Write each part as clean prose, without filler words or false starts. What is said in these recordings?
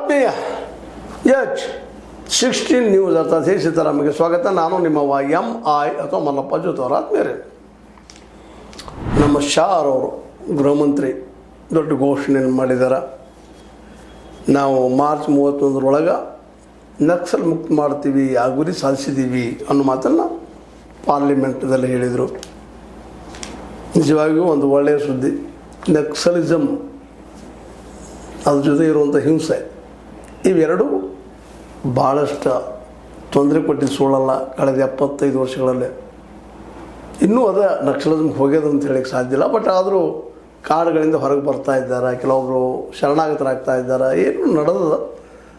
ಆತ್ಮೀಯ H16 news ಅರ್ಥಾತ್ ಹೇ ಸೀತಾರಾಮಗೆ ಸ್ವಾಗತ. ನಾನು ನಿಮ್ಮವ MI ಅಥವಾ ಮಲ್ಲಪ್ಪ ಜೋತವರ ಆತ್ಮೀಯರೇ. ನಮ್ಮ ಶಾ ಅವರು ಗೃಹಮಂತ್ರಿ ದೊಡ್ಡ ಘೋಷಣೆಯನ್ನು ಮಾಡಿದ್ದಾರೆ. ನಾವು ಮಾರ್ಚ್ 31 ನಕ್ಸಲ್ ಮುಕ್ತ ಮಾಡ್ತೀವಿ, ಆ ಗುರಿ ಸಾಧಿಸಿದ್ದೀವಿ ಅನ್ನೋ ಮಾತನ್ನು ಪಾರ್ಲಿಮೆಂಟ್ದಲ್ಲಿ ಹೇಳಿದರು. ನಿಜವಾಗಿಯೂ ಒಂದು ಒಳ್ಳೆಯ ಸುದ್ದಿ. ನಕ್ಸಲಿಸಮ್, ಅದ್ರ ಜೊತೆ ಇರುವಂಥ ಹಿಂಸೆ, ಇವೆರಡೂ ಭಾಳಷ್ಟು ತೊಂದರೆ ಕೊಟ್ಟಿದ್ದು ಸುಳ್ಳಲ್ಲ. ಕಳೆದ 75 ವರ್ಷಗಳಲ್ಲೇ ಇನ್ನೂ ಅದ ನಕ್ಸಲಿಸಮ್ ಹೋಗ್ಯದ ಅಂತ ಹೇಳಕ್ಕೆ ಸಾಧ್ಯ ಇಲ್ಲ. ಬಟ್ ಆದರೂ ಕಾಡುಗಳಿಂದ ಹೊರಗೆ ಬರ್ತಾ ಇದ್ದಾರೆ, ಕೆಲವೊಬ್ಬರು ಶರಣಾಗತರಾಗ್ತಾ ಇದ್ದಾರೆ, ಏನು ನಡೆದದ.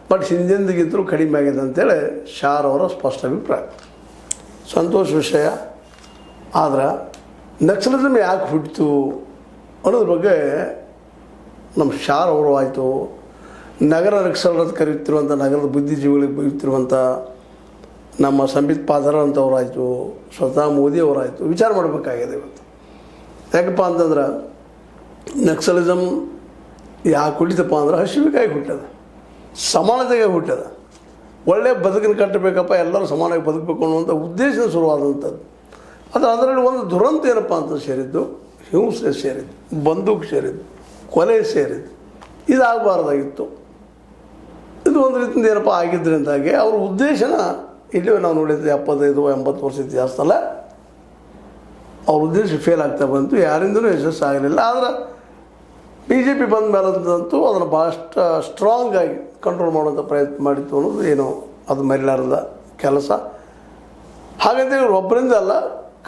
ಬಟ್ ಹಿಂದೆಂದಿಗಿಂತಲೂ ಕಡಿಮೆ ಆಗಿದೆ ಅಂತೇಳಿ ಶಾರ್ ಅವರ ಸ್ಪಷ್ಟ ಅಭಿಪ್ರಾಯ. ಸಂತೋಷ ವಿಷಯ. ಆದರೆ ನಕ್ಸಲಿಸಮ್ ಯಾಕೆ ಹುಟ್ಟಿತು ಅನ್ನೋದ್ರ ಬಗ್ಗೆ ನಮ್ಮ ಶಾರ್ ಅವರು ಆಯಿತು, ನಗರ ನಕ್ಸಲರದ್ದು ಕರೆಯುತ್ತಿರುವಂಥ ನಗರದ ಬುದ್ಧಿಜೀವಿಗಳಿಗೆ ಬೈಯುತ್ತಿರುವಂಥ ನಮ್ಮ ಸಂಬಿತ್ ಪಾದರ ಅಂತವರಾಯಿತು, ಸ್ವತಃ ಮೋದಿಯವರಾಯಿತು, ವಿಚಾರ ಮಾಡಬೇಕಾಗಿದೆ ಇವತ್ತು. ಯಾಕಪ್ಪ ಅಂತಂದ್ರೆ ನಕ್ಸಲಿಸಮ್ ಯಾಕೆ ಹುಟ್ಟಿತಪ್ಪ ಅಂದ್ರೆ ಹಸಿವಿಗಾಗಿ ಹುಟ್ಟ್ಯದ, ಸಮಾನತೆಗೆ ಹುಟ್ಟ್ಯದ. ಒಳ್ಳೆಯ ಬದುಕನ್ನು ಕಟ್ಟಬೇಕಪ್ಪ, ಎಲ್ಲರೂ ಸಮಾನವಾಗಿ ಬದುಕಬೇಕು ಅನ್ನುವಂಥ ಉದ್ದೇಶದ ಶುರುವಾದಂಥದ್ದು. ಅದು ಅದರಲ್ಲಿ ಒಂದು ದುರಂತ ಏನಪ್ಪ ಅಂತ ಸೇರಿದ್ದು, ಹಿಂಸೆ ಸೇರಿದ್ದು, ಬಂದೂಕು ಸೇರಿದ್ದು, ಕೊಲೆ ಸೇರಿದ್ದು. ಇದಾಗಬಾರ್ದಾಗಿತ್ತು. ಇದು ಒಂದು ರೀತಿಯಿಂದ ಏನಪ್ಪ ಆಗಿದ್ದರಿಂದಾಗಿ ಅವ್ರ ಉದ್ದೇಶನ ಇಲ್ಲಿ ನಾವು ನೋಡಿದ್ದೆ 75-80 ವರ್ಷ ಇತಿಹಾಸದಲ್ಲ ಅವ್ರ ಉದ್ದೇಶ ಫೇಲ್ ಆಗ್ತಾ ಬಂತು, ಯಾರಿಂದಲೂ ಯಶಸ್ಸು ಆಗಲಿಲ್ಲ. ಆದರೆ BJP ಬಂದ ಮೇಲಂತೂ ಅದನ್ನು ಭಾಳಷ್ಟು ಸ್ಟ್ರಾಂಗಾಗಿ ಕಂಟ್ರೋಲ್ ಮಾಡುವಂಥ ಪ್ರಯತ್ನ ಮಾಡಿತ್ತು ಅನ್ನೋದು ಏನೋ ಅದು ಮರಿಲಾರದ ಕೆಲಸ. ಹಾಗಂತ ಇವರು ಒಬ್ಬರಿಂದ ಅಲ್ಲ,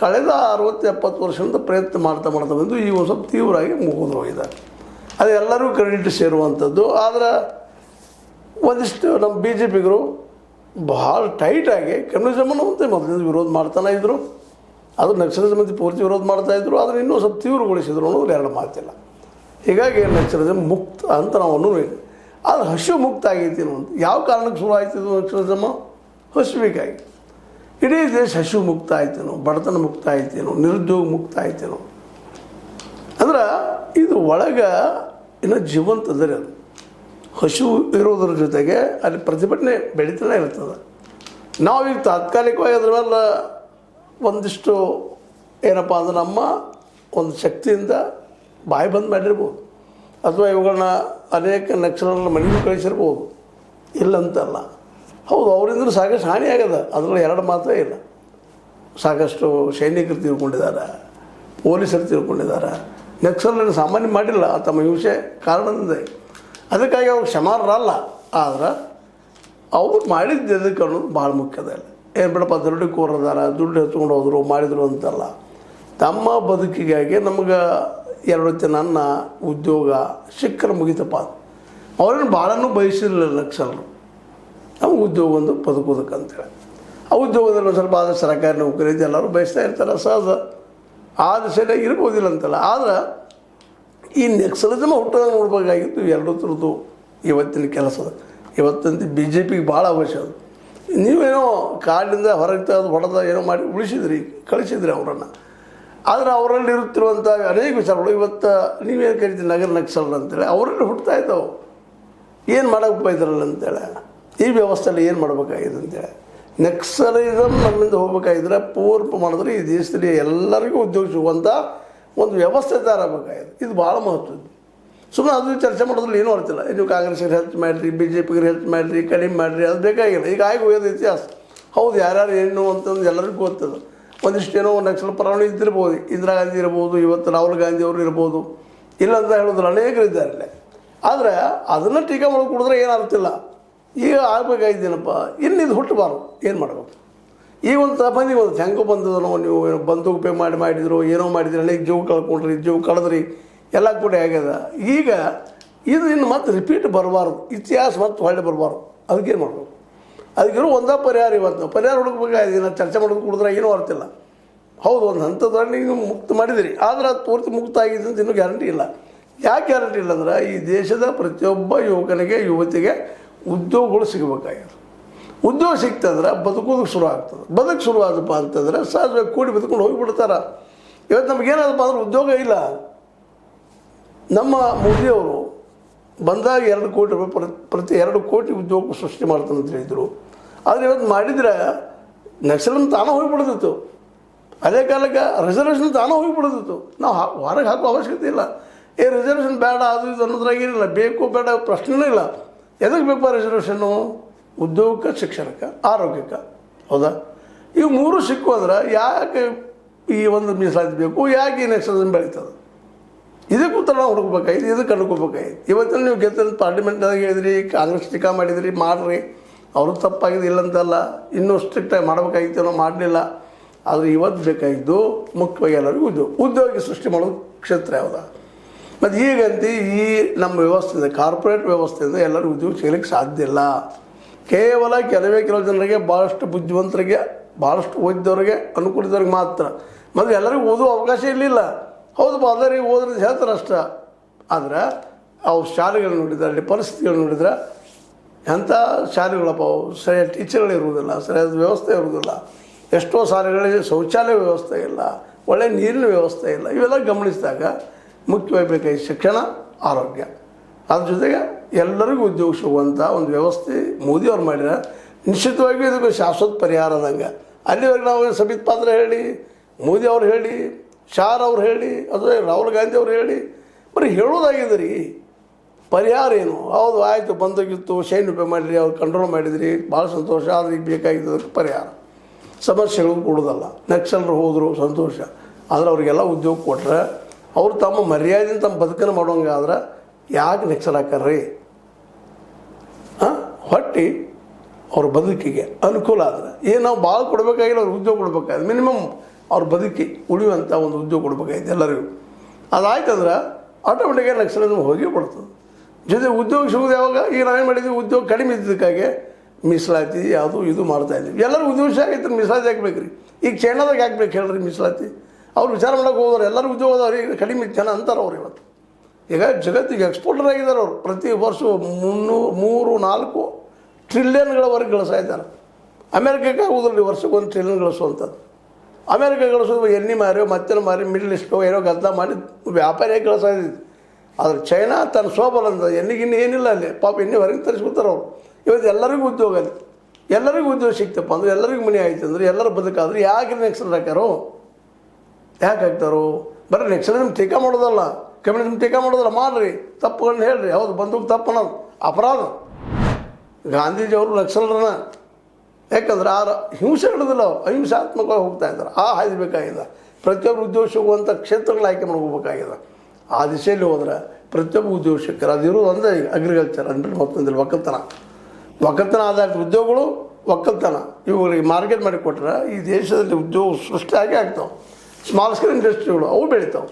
ಕಳೆದ 60-70 ವರ್ಷದಿಂದ ಪ್ರಯತ್ನ ಮಾಡ್ತಾ ಬಂದು ಈ ಒಂದು ಸ್ವಲ್ಪ ತೀವ್ರವಾಗಿ ಮುಗಿದು ಹೋಗಿದ್ದಾರೆ. ಅದು ಎಲ್ಲರಿಗೂ ಕ್ರೆಡಿಟ್ ಸೇರುವಂಥದ್ದು. ಆದರೆ ಒಂದಿಷ್ಟು ನಮ್ಮ BJPಗರು ಭಾಳ ಟೈಟಾಗಿ ಕಮ್ಯುನಿಸಮನ್ನು ಅಂತ ಮೊದಲಿಂದ ವಿರೋಧ ಮಾಡ್ತಾನೆ ಇದ್ದರು. ಅದು ನಕ್ಸಲಿಸಮ್ ಅಂತ ಪೂರ್ತಿ ವಿರೋಧ ಮಾಡ್ತಾಯಿದ್ರು, ಆದರೆ ಇನ್ನೂ ಸ್ವಲ್ಪ ತೀವ್ರಗೊಳಿಸಿದ್ರು ಅನ್ನೋದು ಎರಡು ಮಾತಿಲ್ಲ. ಹೀಗಾಗಿ ನಕ್ಸಲಿಸಮ್ ಮುಕ್ತ ಅಂತ ನಾವು ಅನ್ನೋದು. ಆದರೆ ಹಸಿವು ಮುಕ್ತ ಆಗೈತಿ ಅನ್ನೋದು ಯಾವ ಕಾರಣಕ್ಕೆ ಶುರು ಆಯ್ತಿದ್ದು ನಕ್ಸಲಿಸಮ್? ಹಸಿವಿಗಾಗಿ. ಇಡೀ ದೇಶ ಹಸಿವು ಮುಕ್ತ ಆಯ್ತೇನೋ, ಬಡತನ ಮುಕ್ತ ಆಯ್ತೇನೋ, ನಿರುದ್ಯೋಗ ಮುಕ್ತ ಆಯ್ತೇನೋ. ಅಂದ್ರೆ ಇದು ಒಳಗೆ ಇನ್ನೂ ಜೀವಂತದರೆ. ಅದು ಹಸಿವು ಇರೋದ್ರ ಜೊತೆಗೆ ಅಲ್ಲಿ ಪ್ರತಿಭಟನೆ ಬೆಳೀತಾನೆ ಇರ್ತದೆ. ನಾವೀಗ ತಾತ್ಕಾಲಿಕವಾಗಿ ಅದ್ರ ಮೇಲೆ ಒಂದಿಷ್ಟು ಏನಪ್ಪ ಅಂದ್ರೆ ನಮ್ಮ ಒಂದು ಶಕ್ತಿಯಿಂದ ಬಾಯಿ ಬಂದ್ ಮಾಡಿರ್ಬೋದು, ಅಥವಾ ಇವುಗಳನ್ನ ಅನೇಕ ನಕ್ಸಲರ ಮನೆಗೂ ಕಳಿಸಿರ್ಬೋದು, ಇಲ್ಲಂತಲ್ಲ. ಹೌದು, ಅವರಿಂದ ಸಾಕಷ್ಟು ಹಾನಿ ಆಗ್ಯದ, ಅದರಲ್ಲಿ ಎರಡು ಮಾತೇ ಇಲ್ಲ. ಸಾಕಷ್ಟು ಸೈನಿಕರು ತೀರ್ಕೊಂಡಿದ್ದಾರೆ, ಪೊಲೀಸರು ತೀರ್ಕೊಂಡಿದ್ದಾರೆ. ನಕ್ಸಲರನ್ನು ಸಾಮಾನ್ಯ ಮಾಡಿಲ್ಲ ತಮ್ಮ ಹಿಂಸೆ ಕಾರಣದಿಂದ. ಅದಕ್ಕಾಗಿ ಅವ್ರು ಕ್ಷಮಾರ್ಹರಲ್ಲ. ಆದ್ರೆ ಅವ್ರು ಮಾಡಿದ್ದು ಎದಕ್ಕೆ ಅನ್ನೋದು ಭಾಳ ಮುಖ್ಯದ ಇಲ್ಲ. ಏನು ಬಿಡಪ್ಪ ದುಡ್ಡು ಕೋರದಾರ, ದುಡ್ಡು ಎತ್ಕೊಂಡು ಹೋದರು ಮಾಡಿದ್ರು ಅಂತಲ್ಲ. ತಮ್ಮ ಬದುಕಿಗಾಗಿ ನಮ್ಗೆ 2 ಹೊತ್ತಿನ ಅನ್ನ, ಉದ್ಯೋಗ ಸಿಕ್ಕರೆ ಮುಗಿತಪ್ಪ. ಅವ್ರೇನು ಭಾಳನೂ ಬಯಸಿರಲಿಲ್ಲ ನಕ್ಸಲರು. ನಮ್ಗೆ ಉದ್ಯೋಗ ಒಂದು ಬದುಕೋದಕ್ಕಂತೇಳಿ. ಆ ಉದ್ಯೋಗದಲ್ಲಿ ಒಂದು ಸ್ವಲ್ಪ ಆದ ಸರ್ಕಾರಿ ನೌಕರಿ ಎಲ್ಲರೂ ಬಯಸ್ತಾ ಇರ್ತಾರೆ, ಸಹಜ. ಆ ದಿಸೆಯಲ್ಲಿ ಇರ್ಬೋದಿಲ್ಲ ಅಂತಲ್ಲ. ಆದರೆ ಈ ನಕ್ಸಲಿಸಮ್ ಹುಟ್ಟೋದಾಗ ನೋಡ್ಬೇಕಾಗಿತ್ತು ಎರಡು ಥರದ್ದು ಇವತ್ತಿನ ಕೆಲಸದ. ಇವತ್ತಂತೂ BJPಗೆ ಭಾಳ ಅವಶ್ಯ. ಅದು ನೀವೇನೋ ಕಾಡಿನಿಂದ ಹೊರಗೆ ತೆಗೆದು ಹೊಡೆದ ಏನೋ ಮಾಡಿ ಉಳಿಸಿದ್ರಿ, ಕಳಿಸಿದ್ರಿ ಅವರನ್ನು. ಆದರೆ ಅವರಲ್ಲಿ ಇರುತ್ತಿರುವಂಥ ಅನೇಕ ವಿಚಾರಗಳು ಇವತ್ತು ನೀವೇನು ಕರಿತೀರಿ ನಗರ ನಕ್ಸಲರು ಅಂತೇಳಿ ಅವರಲ್ಲಿ ಹುಟ್ಟುತ್ತಾ ಇದ್ದಾವೆ. ಏನು ಮಾಡೋಕ್ಕೆ ಬೈತಾರಲ್ಲ ಅಂತೇಳಿ, ಈ ವ್ಯವಸ್ಥೆಯಲ್ಲಿ ಏನು ಮಾಡಬೇಕಾಗಿದೆ ಅಂತೇಳಿ. ನಕ್ಸಲಿಸಮ್ ನಮ್ಮಿಂದ ಹೋಗ್ಬೇಕಾಗಿದ್ರೆ ಪೂರ್ವ ಮಾಡಿದ್ರೆ ಈ ದೇಶದಲ್ಲಿ ಎಲ್ಲರಿಗೂ ಉದ್ಯೋಗ ಸಿಗುವಂಥ ಒಂದು ವ್ಯವಸ್ಥೆ ತರಬೇಕಾಗಿದೆ. ಇದು ಭಾಳ ಮಹತ್ವದ್ದು. ಸುಮ್ಮನೆ ಅದು ಚರ್ಚೆ ಮಾಡೋದ್ರಲ್ಲಿ ಏನೂ ಅರ್ತಿಲ್ಲ. ನೀವು ಕಾಂಗ್ರೆಸ್ಗೆ ಹೆಲ್ಪ್ ಮಾಡಿರಿ, BJPಗೆ ಹೆಲ್ಪ್ ಮಾಡಿರಿ, ಕಡಿಮೆ ಮಾಡಿರಿ, ಅದು ಬೇಕಾಗಿಲ್ಲ. ಈಗ ಆಗಿ ಹೋಗೋದು ಇತಿಹಾಸ. ಹೌದು, ಯಾರ್ಯಾರು ಏನು ಅಂತಂದು ಎಲ್ಲರಿಗೂ ಗೊತ್ತದ. ಒಂದಿಷ್ಟು ಏನೋ ನಕ್ಸಲ ಪರವಾನಗಿ ಇದ್ದಿರ್ಬೋದು, ಇಂದಿರಾ ಗಾಂಧಿ ಇರ್ಬೋದು, ಇವತ್ತು ರಾಹುಲ್ ಗಾಂಧಿ ಅವರು ಇರ್ಬೋದು, ಇಲ್ಲಂತ ಹೇಳೋದ್ರಲ್ಲಿ ಅನೇಕರು ಇದ್ದಾರೆ. ಆದರೆ ಅದನ್ನು ಟೀಕೆ ಮಾಡೋದು ಕುಡಿದ್ರೆ ಏನು ಅರ್ತಿಲ್ಲ. ಈಗ ಆಗಬೇಕಾಗಿದ್ದೇನಪ್ಪ, ಇನ್ನಿದು ಹುಟ್ಟಬಾರ್ದು. ಏನು ಮಾಡಬೇಕು? ಈಗ ಒಂದು ಮಂದಿಗೆ ಒಂದು ಹೆಂಗೋ ಬಂದದನೋ, ನೀವು ಬಂದೂಕು ಪೇ ಮಾಡಿದ್ರು, ಏನೋ ಮಾಡಿದ್ರಿ, ಅನೇಕ ಜೀವ ಕಳ್ಕೊಂಡ್ರಿ, ಜೀವ ಕಳೆದ್ರಿ, ಎಲ್ಲ ಕೂಡ ಆಗ್ಯದ. ಈಗ ಇದು ಇನ್ನು ಮತ್ತೆ ರಿಪೀಟ್ ಬರಬಾರ್ದು, ಇತಿಹಾಸ ಮತ್ತೆ ಹೊಳ್ಳೆ ಬರಬಾರ್ದು. ಅದಕ್ಕೇನು ಮಾಡಬೇಕು? ಅದಕ್ಕಿರೋ ಒಂದೇ ಪರಿಹಾರ. ಇವತ್ತು ಪರಿಹಾರ ಹುಡುಕ್ಬೇಕಾಗಿದೆ. ನಾವು ಚರ್ಚೆ ಮಾಡೋದು ಕುಡಿದ್ರೆ ಏನೂ ಅರ್ತಿಲ್ಲ. ಹೌದು, ಒಂದು ಹಂತದಲ್ಲಿ ನೀವು ಮುಕ್ತ ಮಾಡಿದಿರಿ, ಆದರೆ ಅದು ಪೂರ್ತಿ ಮುಕ್ತ ಆಗಿದೆ ಅಂತ ಇನ್ನೂ ಗ್ಯಾರಂಟಿ ಇಲ್ಲ. ಯಾಕೆ ಗ್ಯಾರಂಟಿ ಇಲ್ಲ ಅಂದ್ರೆ ಈ ದೇಶದ ಪ್ರತಿಯೊಬ್ಬ ಯುವಕನಿಗೆ, ಯುವತಿಗೆ ಉದ್ಯೋಗಗಳು ಸಿಗಬೇಕಾಗಿದೆ. ಉದ್ಯೋಗ ಸಿಗ್ತಂದ್ರೆ ಬದುಕೋದಕ್ಕೆ ಶುರು ಆಗ್ತದೆ. ಬದುಕು ಶುರು ಆದಪ್ಪ ಅಂತಂದರೆ ಸಹಜವಾಗಿ ಕೂಡಿ ಬದುಕೊಂಡು ಹೋಗಿಬಿಡ್ತಾರೆ. ಇವತ್ತು ನಮಗೇನಾದಪ್ಪ ಅಂದ್ರೆ ಉದ್ಯೋಗ ಇಲ್ಲ. ನಮ್ಮ ಮೋದಿಯವರು ಬಂದಾಗ 2 ಕೋಟಿ ರೂಪಾಯಿ ಪ್ರತಿ 2 ಕೋಟಿ ಉದ್ಯೋಗ ಸೃಷ್ಟಿ ಮಾಡ್ತಾನೆ ಅಂತ ಹೇಳಿದರು. ಆದರೆ ಇವತ್ತು ಮಾಡಿದರೆ ನಕ್ಸಲನ್ನು ತಾನೇ ಹೋಗಿಬಿಡ್ತಿತ್ತು. ಅದೇ ಕಾಲಕ್ಕೆ ರಿಸರ್ವೇಷನ್ ತಾನೇ ಹೋಗಿಬಿಡ್ತಿತ್ತು. ನಾವು ಹೊರಗೆ ಹಾಕೋ ಅವಶ್ಯಕತೆ ಇಲ್ಲ. ರಿಸರ್ವೇಷನ್ ಬೇಡ ಅದು ಇದು ಅನ್ನೋದ್ರಾಗೇನಿಲ್ಲ, ಬೇಕು ಬೇಡ ಪ್ರಶ್ನೆನೇ ಇಲ್ಲ. ಎದಕ್ಕೆ ಬೇಕು ರಿಸರ್ವೇಷನ್ನು? ಉದ್ಯೋಗಕ್ಕೆ, ಶಿಕ್ಷಣಕ್ಕೆ, ಆರೋಗ್ಯಕ್ಕೆ. ಹೌದಾ? ಇವು 3 ಸಿಕ್ಕು ಅಂದ್ರೆ ಯಾಕೆ ಈ ಒಂದು ಮೀಸಲಾತಿ ಬೇಕು? ಯಾಕೆ ಈ ನಕ್ಸಲಿಸಮ್ ಬೆಳೀತದೆ? ಇದಕ್ಕೆ ಉತ್ತರ ನಾವು ಹುಡುಕ್ಬೇಕಾಗಿತ್ತು, ಇದಕ್ಕೆ ಕಂಡುಕೋಬೇಕಾಗಿತ್ತು. ಇವತ್ತಿನ ನೀವು ಗೆದ್ದ ಪಾರ್ಲಿಮೆಂಟ್ನಾಗ ಹೇಳಿದ್ರಿ, ಕಾಂಗ್ರೆಸ್ ಟೀಕಾ ಮಾಡಿದ್ರಿ, ಮಾಡಿರಿ, ಅವರು ತಪ್ಪಾಗಿದೆ ಇಲ್ಲಂತಲ್ಲ, ಇನ್ನೂ ಸ್ಟ್ರಿಕ್ಟಾಗಿ ಮಾಡಬೇಕಾಗಿತ್ತು, ನಾವು ಮಾಡಲಿಲ್ಲ. ಆದರೆ ಇವತ್ತು ಬೇಕಾಗಿದ್ದು ಮುಖ್ಯವಾಗಿ ಎಲ್ಲರಿಗೂ ಉದ್ಯೋಗ ಸೃಷ್ಟಿ ಮಾಡೋದು ಕ್ಷೇತ್ರ ಯಾವುದ? ಮತ್ತು ಈಗಂತೂ ಈ ನಮ್ಮ ವ್ಯವಸ್ಥೆಯಿಂದ, ಕಾರ್ಪೊರೇಟ್ ವ್ಯವಸ್ಥೆಯಿಂದ ಎಲ್ಲರಿಗೂ ಉದ್ಯೋಗ ಸಿಗಲಿಕ್ಕೆ ಸಾಧ್ಯ ಇಲ್ಲ. ಕೇವಲ ಕೆಲವು ಜನರಿಗೆ, ಭಾಳಷ್ಟು ಬುದ್ಧಿವಂತರಿಗೆ, ಭಾಳಷ್ಟು ಓದಿದವ್ರಿಗೆ, ಅನುಕೂಲಿದವ್ರಿಗೆ ಮಾತ್ರ. ಮತ್ತು ಎಲ್ಲರಿಗೂ ಓದುವ ಅವಕಾಶ ಇರಲಿಲ್ಲ. ಹೌದು, ಅದರಿಗೆ ಓದ್ರದ್ದು ಹೇಳ್ತಾರೆ ಅಷ್ಟೇ. ಆದರೆ ಅವ್ರು ಶಾಲೆಗಳು ನೋಡಿದ್ರೆ, ಅಲ್ಲಿ ಪರಿಸ್ಥಿತಿಗಳು ನೋಡಿದ್ರೆ ಎಂಥ ಶಾಲೆಗಳಪ್ಪ ಅವು, ಸರಿಯಾದ ಟೀಚರ್ಗಳು ಇರುವುದಿಲ್ಲ, ಸರಿಯಾದ ವ್ಯವಸ್ಥೆ ಇರುವುದಿಲ್ಲ. ಎಷ್ಟೋ ಶಾಲೆಗಳಿಗೆ ಶೌಚಾಲಯ ವ್ಯವಸ್ಥೆ ಇಲ್ಲ, ಒಳ್ಳೆಯ ನೀರಿನ ವ್ಯವಸ್ಥೆ ಇಲ್ಲ. ಇವೆಲ್ಲ ಗಮನಿಸಿದಾಗ ಮುಖ್ಯವಾಗಿ ಬೇಕಾಗಿ ಶಿಕ್ಷಣ, ಆರೋಗ್ಯ, ಅದ್ರ ಜೊತೆಗೆ ಎಲ್ಲರಿಗೂ ಉದ್ಯೋಗ ಸಿಗುವಂಥ ಒಂದು ವ್ಯವಸ್ಥೆ ಮೋದಿಯವ್ರು ಮಾಡಿದ್ರೆ ನಿಶ್ಚಿತವಾಗಿಯೂ ಇದಕ್ಕೆ ಶಾಶ್ವತ ಪರಿಹಾರ ಆದಂಗೆ. ಅಲ್ಲಿವರೆಗೆ ನಾವು ಸಬಿತ್ ಪಾತ್ರ ಹೇಳಿ, ಮೋದಿ ಅವ್ರು ಹೇಳಿ, ಶಾರ್ ಅವ್ರು ಹೇಳಿ, ಅದು ರಾಹುಲ್ ಗಾಂಧಿ ಅವ್ರು ಹೇಳಿ, ಬರೀ ಹೇಳೋದಾಗಿದೆ ರೀ. ಪರಿಹಾರ ಏನು? ಹೌದು, ಆಯಿತು, ಬಂದೋಗಿತ್ತು, ಸೈನ್ ರೂಪಾಯಿ ಮಾಡಿರಿ, ಅವ್ರು ಕಂಟ್ರೋಲ್ ಮಾಡಿದ್ರಿ, ಭಾಳ ಸಂತೋಷ. ಆದರೆ ಈಗ ಬೇಕಾಗಿದ್ದದಕ್ಕೆ ಪರಿಹಾರ, ಸಮಸ್ಯೆಗಳು ಕೊಡೋದಲ್ಲ. ನಕ್ಸಲರು ಹೋದರು, ಸಂತೋಷ. ಆದರೆ ಅವರಿಗೆಲ್ಲ ಉದ್ಯೋಗ ಕೊಟ್ಟರೆ ಅವರು ತಮ್ಮ ಮರ್ಯಾದೆಯಿಂದ ತಮ್ಮ ಬದುಕನ್ನು ಮಾಡೋಂಗಾದ್ರೆ ಯಾಕೆ ನಕ್ಸಲ್ ಹಾಕಾರ್ರಿ? ಹೊಟ್ಟಿ ಅವ್ರ ಬದುಕಿಗೆ ಅನುಕೂಲ ಆದರೆ ಏನು ನಾವು ಭಾಳ ಕೊಡಬೇಕಾಗಿಲ್ಲ, ಅವ್ರಿಗೆ ಉದ್ಯೋಗ ಕೊಡಬೇಕಾಗಿದೆ. ಮಿನಿಮಮ್ ಅವ್ರ ಬದುಕಿ ಉಳಿಯುವಂಥ ಒಂದು ಉದ್ಯೋಗ ಕೊಡಬೇಕಾಗಿದೆ ಎಲ್ಲರಿಗೂ. ಅದಾಯ್ತಂದ್ರೆ ಆಟೋಮೆಟಿಕಾಗಿ ನಕ್ಸಲಿಸಮ್ ಹೋಗಿ ಬಿಡ್ತದೆ. ಜೊತೆ ಉದ್ಯೋಗ ಸಿಗೋದು ಯಾವಾಗ? ಈಗ ನಾವೇನು ಮಾಡಿದ್ವಿ, ಉದ್ಯೋಗ ಕಡಿಮೆ ಇದ್ದಕ್ಕಾಗೆ ಮೀಸಲಾತಿ ಯಾವುದು ಇದು ಮಾಡ್ತಾಯಿದ್ವಿ. ಎಲ್ಲರೂ ಉದ್ಯೋಗ ಆಗೈತೆ, ಮೀಸಲಾತಿ ಹಾಕ್ಬೇಕು ರೀ. ಈಗ ಚೈನಾದಾಗ ಹಾಕ್ಬೇಕು ಹೇಳ್ರಿ ಮೀಸಲಾತಿ. ಅವ್ರು ವಿಚಾರ ಮಾಡೋಕೆ ಹೋಗೋರು, ಎಲ್ಲರೂ ಉದ್ಯೋಗ ಅದಾವ್ರಿ, ಕಡಿಮೆ ಜನ ಅಂತಾರೆ ಅವ್ರು. ಇವತ್ತು ಈಗ ಜಗತ್ತಿಗೆ ಎಕ್ಸ್ಪೋರ್ಟರ್ ಆಗಿದ್ದಾರೆ ಅವರು. ಪ್ರತಿ ವರ್ಷ 3-4 ಟ್ರಿಲಿಯನ್ಗಳವರೆಗೆ ಗಳಿಸ್ತಾ ಇದ್ದಾರೆ. ಅಮೇರಿಕಕ್ಕೆ ಆಗೋದ್ರಲ್ಲಿ ವರ್ಷಕ್ಕೆ 1 ಟ್ರಿಲಿಯನ್ ಗಳಿಸುವಂಥದ್ದು. ಅಮೇರಿಕ ಗಳಿಸೋದು ಎಣ್ಣೆ ಮಾರಿ, ಮತ್ತೆ ಮಾರಿ, ಮಿಡ್ಲ್ ಈಸ್ಟು ಏನೋ ಗದ್ದಲ ಮಾಡಿ ವ್ಯಾಪಾರಿಯಾಗಿ ಗಳಿಸ್ತಾ ಇದ್ದಿದ್ದು. ಆದರೆ ಚೈನಾ ತನ್ನ ಸೋಬಲ್ ಅಂತ ಎಣ್ಣೆಗಿನ್ನ ಏನಿಲ್ಲ ಅಲ್ಲಿ, ಪಾಪ ಎಣ್ಣೆ ಹೊರಗೆ ತರಿಸ್ಕೊತಾರೆ ಅವರು. ಇವತ್ತು ಎಲ್ಲರಿಗೂ ಉದ್ಯೋಗ ಅಲ್ಲಿ, ಎಲ್ಲರಿಗೂ ಉದ್ಯೋಗ ಸಿಕ್ತಪ್ಪ ಅಂದ್ರೆ, ಎಲ್ಲರಿಗೂ ಮನೆ ಆಯ್ತು ಅಂದ್ರೆ, ಎಲ್ಲರೂ ಬದುಕಾದ್ರೆ ಯಾಕೆ ನಕ್ಸಲ್ ಹಾಕ್ಯಾರೋ? ಯಾಕೆ ಹಾಕ್ತಾರೋ? ಬರೀ ನಕ್ಸಲಿಸಮ್ ಟೀಕಾ ಮಾಡೋದಲ್ಲ, ಕಮ್ಯುನಿಸಮ್ ಟೀಕಾ ಮಾಡೋದಲ್ಲ. ಮಾಡಿರಿ, ತಪ್ಪುಗಳನ್ನ ಹೇಳ್ರಿ. ಹೌದು, ಬಂದೂಕು ತಪ್ಪು ಅನ್ನೋದು ಅಪರಾಧ. ಗಾಂಧೀಜಿಯವರು ನಕ್ಸಲರನ್ನ ಯಾಕಂದ್ರೆ ಹಿಂಸೆ ಹಿಡಿದಿಲ್ಲ, ಅವ್ರು ಅಹಿಂಸಾತ್ಮಕವಾಗಿ ಹೋಗ್ತಾ ಇದ್ದಾರೆ. ಹಾದಿ ಬೇಕಾಗಿದೆ. ಪ್ರತಿಯೊಬ್ಬರು ಉದ್ಯೋಗ ಸಿಗುವಂಥ ಕ್ಷೇತ್ರಗಳು ಆಯ್ಕೆ ಮಾಡ್ಕೋಬೇಕಾಗಿದೆ. ಆ ದಿಶೆಯಲ್ಲಿ ಹೋದ್ರೆ ಪ್ರತಿಯೊಬ್ಬ ಉದ್ಯೋಗ ಸಿಕ್ಕರು. ಅದಿರೋದು ಅಂದರೆ ಅಗ್ರಿಕಲ್ಚರ್, ಅಂದರೆ ಮತ್ತೊಂದಿಲ್ಲ ಒಕ್ಕಲ್ತನ ಆಧಾರಿತ ಉದ್ಯೋಗಗಳು, ಒಕ್ಕಲ್ತನ ಇವುಗಳಿಗೆ ಮಾರ್ಕೆಟ್ ಮಾಡಿ ಕೊಟ್ಟರೆ ಈ ದೇಶದಲ್ಲಿ ಉದ್ಯೋಗ ಸೃಷ್ಟಿಯಾಗಿ ಆಗ್ತಾವೆ. ಸ್ಮಾಲ್ ಸ್ಕೇಲ್ ಇಂಡಸ್ಟ್ರಿಗಳು ಅವು ಬೆಳಿತಾವೆ.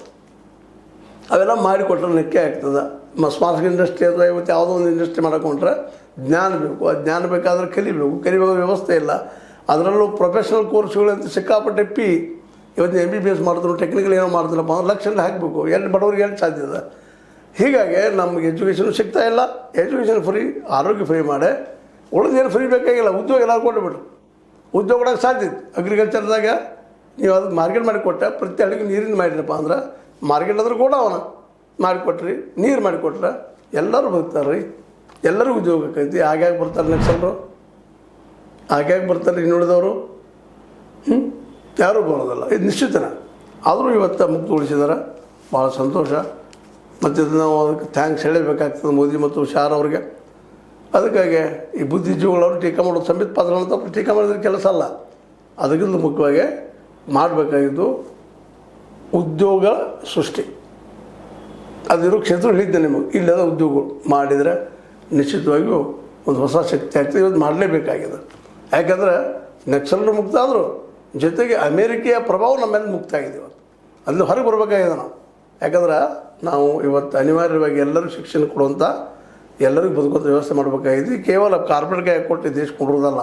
ಅವೆಲ್ಲ ಮಾಡಿಕೊಟ್ರೆ ನೆಕ್ಕೆ ಆಗ್ತದೆ. ಸ್ಮಾಲ್ ಸ್ಕೇಲ್ ಇಂಡಸ್ಟ್ರಿ ಅಥವಾ ಇವತ್ತು ಯಾವುದೋ ಒಂದು ಇಂಡಸ್ಟ್ರಿ ಮಾಡಿಕೊಂಡ್ರೆ ಜ್ಞಾನ ಬೇಕು. ಆ ಜ್ಞಾನ ಬೇಕಾದ್ರೆ ಕಲಿಬೇಕು ವ್ಯವಸ್ಥೆ ಇಲ್ಲ. ಅದರಲ್ಲೂ ಪ್ರೊಫೆಷ್ನಲ್ ಕೋರ್ಸ್ಗಳು ಅಂತ ಸಿಕ್ಕಾಪಟ್ಟೆ ಇವತ್ತು MBBS ಮಾಡಿದ್ರು, ಟೆಕ್ನಿಕಲ್ ಏನೋ ಮಾಡ್ತಿಲ್ಲಪ್ಪ ಅಂದ್ರೆ ಲಕ್ಷ ಹಾಕಬೇಕು. ಎಲ್ಲಿ ಬಡವರಿಗೆ ಎಲ್ಲಿ ಸಾಧ್ಯ ಇದೆ? ಹೀಗಾಗಿ ನಮಗೆ ಎಜುಕೇಷನ್ ಸಿಗ್ತಾ ಇಲ್ಲ. ಎಜುಕೇಷನ್ ಫ್ರೀ, ಆರೋಗ್ಯ ಫ್ರೀ ಮಾಡಿ ಉಳಿದೇನು ಫ್ರೀ ಬೇಕಾಗಿಲ್ಲ. ಉದ್ಯೋಗ ಎಲ್ಲರೂ ಕೊಟ್ಟುಬಿಟ್ರು. ಉದ್ಯೋಗ ಕೊಡೋಕ್ಕೆ ಸಾಧ್ಯ ಇತ್ತು. ಅಗ್ರಿಕಲ್ಚರ್ದಾಗ ನೀವು ಅದಕ್ಕೆ ಮಾರ್ಕೆಟ್ ಮಾಡಿಕೊಟ್ಟೆ, ಪ್ರತಿ ಹಳ್ಳಿಗೆ ನೀರಿಂದ ಮಾಡಿರಪ್ಪ ಅಂದ್ರೆ ಮಾರ್ಕೆಟ್ ಆದ್ರೆ ಕೂಡ ಅವನ ಮಾಡಿಕೊಟ್ರಿ, ನೀರು ಮಾಡಿಕೊಟ್ರೆ ಎಲ್ಲರೂ ಬದುಕ್ತಾರೆ ರೀ. ಎಲ್ಲರಿಗೂ ಉದ್ಯೋಗ ಆಕೈತಿ. ಹಾಗಾಗಿ ಬರ್ತಾರೆ ನಕ್ಸಲರು, ಹಾಗಾಗಿ ಬರ್ತಾರೆ ಇನ್ನುಳಿದವರು. ಯಾರೂ ಬರೋದಲ್ಲ, ಇದು ನಿಶ್ಚಿತನ. ಆದರೂ ಇವತ್ತು ಮುಕ್ತಗೊಳಿಸಿದ್ದಾರೆ, ಭಾಳ ಸಂತೋಷ. ಮತ್ತು ಇದು ನಾವು ಅದಕ್ಕೆ ಥ್ಯಾಂಕ್ಸ್ ಹೇಳಬೇಕಾಗ್ತದೆ ಮೋದಿ ಮತ್ತು ಶಾರ್ ಅವ್ರಿಗೆ. ಅದಕ್ಕಾಗಿ ಈ ಬುದ್ಧಿಜೀವಿಗಳವರು ಟೀಕಾ ಮಾಡೋದು, ಸಂಬಿತ್ ಪಾತ್ರ ಅಂತ ಟೀಕಾ ಮಾಡಿದ್ರೆ ಕೆಲಸ ಅಲ್ಲ. ಅದಕ್ಕಿಂತ ಮುಖ್ಯವಾಗಿ ಮಾಡಬೇಕಾಗಿದ್ದು ಉದ್ಯೋಗ ಸೃಷ್ಟಿ. ಅದಿರೋ ಕ್ಷೇತ್ರ ಹೇಳಿದ್ದೆ ನಿಮಗೆ. ಇಲ್ಲದ ಉದ್ಯೋಗಗಳು ಮಾಡಿದರೆ ನಿಶ್ಚಿತವಾಗಿಯೂ ಒಂದು ಹೊಸ ಶಕ್ತಿ ಆಗ್ತದೆ. ಇವತ್ತು ಮಾಡಲೇಬೇಕಾಗಿದೆ. ಯಾಕಂದರೆ ನಕ್ಸಲರು ಮುಕ್ತ ಆದರೂ ಜೊತೆಗೆ ಅಮೇರಿಕೆಯ ಪ್ರಭಾವ ನಮ್ಮ ಮೇಲೆ ಮುಕ್ತ ಆಗಿದೆ. ಇವತ್ತು ಅಲ್ಲಿ ಹೊರಗೆ ಬರಬೇಕಾಗಿದೆ ನಾವು. ಯಾಕಂದ್ರೆ ನಾವು ಇವತ್ತು ಅನಿವಾರ್ಯವಾಗಿ ಎಲ್ಲರೂ ಶಿಕ್ಷಣ ಕೊಡುವಂಥ, ಎಲ್ಲರಿಗೂ ಬದುಕುವಂಥ ವ್ಯವಸ್ಥೆ ಮಾಡಬೇಕಾಗಿದೆ. ಕೇವಲ ಕಾರ್ಪೊರೇಟ್ಗೆ ಕೊಟ್ಟು ದೇಶ ಕೊಡೋದಲ್ಲ,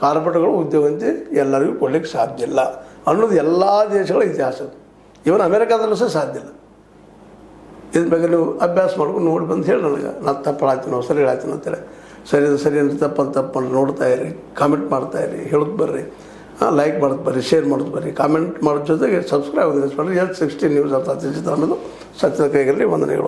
ಕಾರ್ಪೊರೇಟ್ಗಳು ಉದ್ಯೋಗಂತೆ ಎಲ್ಲರಿಗೂ ಕೊಡಲಿಕ್ಕೆ ಸಾಧ್ಯ ಇಲ್ಲ ಅನ್ನೋದು ಎಲ್ಲ ದೇಶಗಳ ಇತಿಹಾಸ. ಇವನ್ ಅಮೇರಿಕಾದಲ್ಲೂ ಸಹ ಸಾಧ್ಯ ಇಲ್ಲ. ಇದ್ರ ಬಗ್ಗೆ ನೀವು ಅಭ್ಯಾಸ ಮಾಡ್ಕೊಂಡು ನೋಡಿ ಬಂದು ಹೇಳಿ ನನಗೆ, ನಾನು ತಪ್ಪು ಹೇಳ್ತೀನಿ, ಸರಿ ಹೇಳ್ತೀನಿ ಅಂತೇಳಿ. ಸರಿ ಅಂತ ತಪ್ಪು ನೋಡ್ತಾ ಇರಿ, ಕಾಮೆಂಟ್ ಮಾಡ್ತಾಯಿರಿ, ಹೇಳೋದು ಬರ್ರಿ, ಲೈಕ್ ಮಾಡೋದು ಬರ್ರಿ, ಶೇರ್ ಮಾಡೋದು ಬರ್ರಿ, ಕಾಮೆಂಟ್ ಮಾಡೋದ್ರ ಜೊತೆಗೆ ಸಬ್ಸ್ಕ್ರೈಬ್ ಮಾಡಿರಿ. S16 ನ್ಯೂಸ್ ಅನ್ನೋದು ಸತ್ಯದ ಕೈಗಳಲ್ಲಿ ವಂದನೆಗಳು.